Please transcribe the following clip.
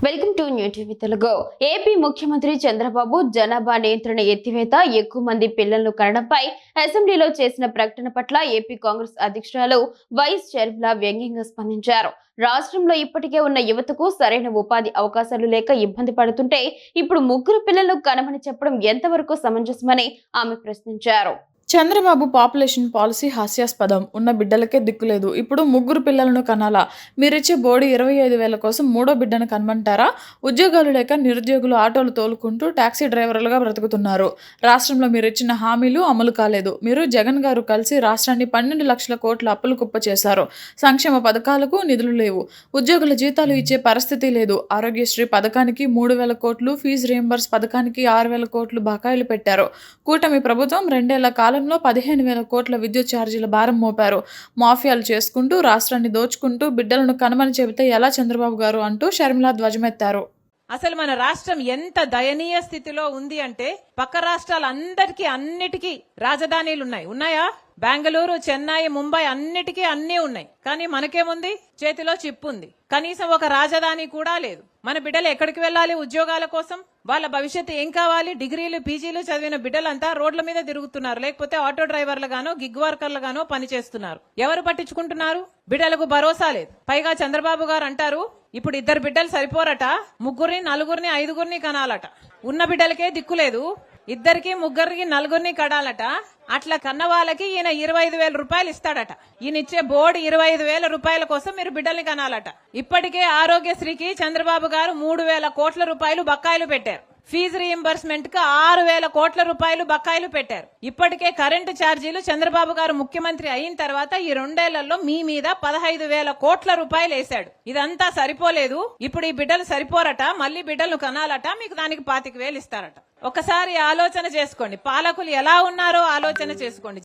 Welcome to new TV Telugu. AP ముఖ్యమంత్రి చంద్రబాబు జనాభా నియంత్రణ ఎత్తివేత, ఎక్కువ మంది పిల్లలను కనడంపై అసెంబ్లీలో చేసిన ప్రకటన పట్ల ఏపీ కాంగ్రెస్ అధ్యక్షురాలు వైఎస్ షర్మిల వ్యంగ్యంగా స్పందించారు. రాష్ట్రంలో ఇప్పటికే ఉన్న యువతకు సరైన ఉపాధి అవకాశాలు లేక ఇబ్బంది పడుతుంటే ఇప్పుడు ముగ్గురు పిల్లలను కనమని చెప్పడం ఎంతవరకు సమంజసమని ఆమె ప్రశ్నించారు. చంద్రబాబు పాపులేషన్ పాలసీ హాస్యాస్పదం. ఉన్న బిడ్డలకే దిక్కులేదు. ఇప్పుడు ముగ్గురు పిల్లలను కనాలా? మీరిచ్చే బోడి 25,000 కోసం మూడో బిడ్డను కనమంటారా? ఉద్యోగాలు లేక నిరుద్యోగులు ఆటోలు తోలుకుంటూ టాక్సీ డ్రైవర్లుగా బ్రతుకుతున్నారు. రాష్ట్రంలో మీరిచ్చిన హామీలు అమలు కాలేదు. మీరు జగన్ గారు కలిసి రాష్ట్రాన్ని 12 లక్షల కోట్ల అప్పులు కుప్ప చేశారు. సంక్షేమ పథకాలకు నిధులు లేవు. ఉద్యోగుల జీతాలు ఇచ్చే పరిస్థితి లేదు. ఆరోగ్యశ్రీ పథకానికి 3,000 కోట్లు, ఫీజు రియంబర్స్ పథకానికి 6,000 కోట్లు బకాయిలు పెట్టారు. కూటమి ప్రభుత్వం 2 ఏళ్ల కాలంలో 15,000 కోట్ల విద్యుత్ ఛార్జీల భారం మోపారు. మాఫియాలు చేసుకుంటూ రాష్ట్రాన్ని దోచుకుంటూ బిడ్డలను కనమని చెబితే ఎలా చంద్రబాబు గారు అంటూ షర్మిల ధ్వజమెత్తారు. అసలు మన రాష్ట్రం ఎంత దయనీయ స్థితిలో ఉంది అంటే పక్క రాష్ట్రాలందరికీ అన్నిటికీ రాజధానీలు ఉన్నాయా? బెంగళూరు, చెన్నై, ముంబై అన్నిటికీ అన్నీ ఉన్నాయి. కానీ మనకేముంది? చేతిలో చిప్పు ఉంది. కనీసం ఒక రాజధాని కూడా లేదు. మన బిడ్డలు ఎక్కడికి వెళ్ళాలి ఉద్యోగాల కోసం? వాళ్ళ భవిష్యత్తు ఏం కావాలి? డిగ్రీలు, పీజీలు చదివిన బిడ్డలంతా రోడ్ల మీద తిరుగుతున్నారు. లేకపోతే ఆటో డ్రైవర్లుగానో, గిగ్ వర్కర్లుగానో పనిచేస్తున్నారు. ఎవరు పట్టించుకుంటున్నారు? బిడ్డలకు భరోసా లేదు. పైగా చంద్రబాబు గారు అంటారు ఇప్పుడు 2 బిడ్డలు సరిపోరట, ముగ్గురిని, నలుగురిని, 5గురిని కనాలట. ఉన్న బిడ్డలకే దిక్కులేదు. 2కి, 3కి, 4గురిని కడాలట. అట్లా కన్న వాళ్ళకి ఈయన 25,000 రూపాయలు ఇస్తాడట. ఈయన ఇచ్చే బోర్డు 25,000 రూపాయల కోసం మీరు బిడ్డల్ని కనాలట. ఇప్పటికే ఆరోగ్యశ్రీకి చంద్రబాబు గారు 3,000 కోట్ల రూపాయలు బకాయిలు పెట్టారు. ఫీజు రీయింబర్స్మెంట్ కు 6,000 కోట్ల రూపాయలు బకాయిలు పెట్టారు. ఇప్పటికే కరెంటు ఛార్జీలు చంద్రబాబు గారు ముఖ్యమంత్రి అయిన తర్వాత ఈ 2 ఏళ్లలో మీ మీద 15,000 కోట్ల రూపాయలు వేశాడు. ఇదంతా సరిపోలేదు. ఇప్పుడు ఈ బిడ్డలు సరిపోరట, మళ్ళీ బిడ్డలను కనాలట. మీకు దానికి 25,000 ఇస్తారట. ఒకసారి ఆలోచన చేసుకోండి. పాలకులు ఎలా ఉన్నారో ఆలోచన చేసుకోండి.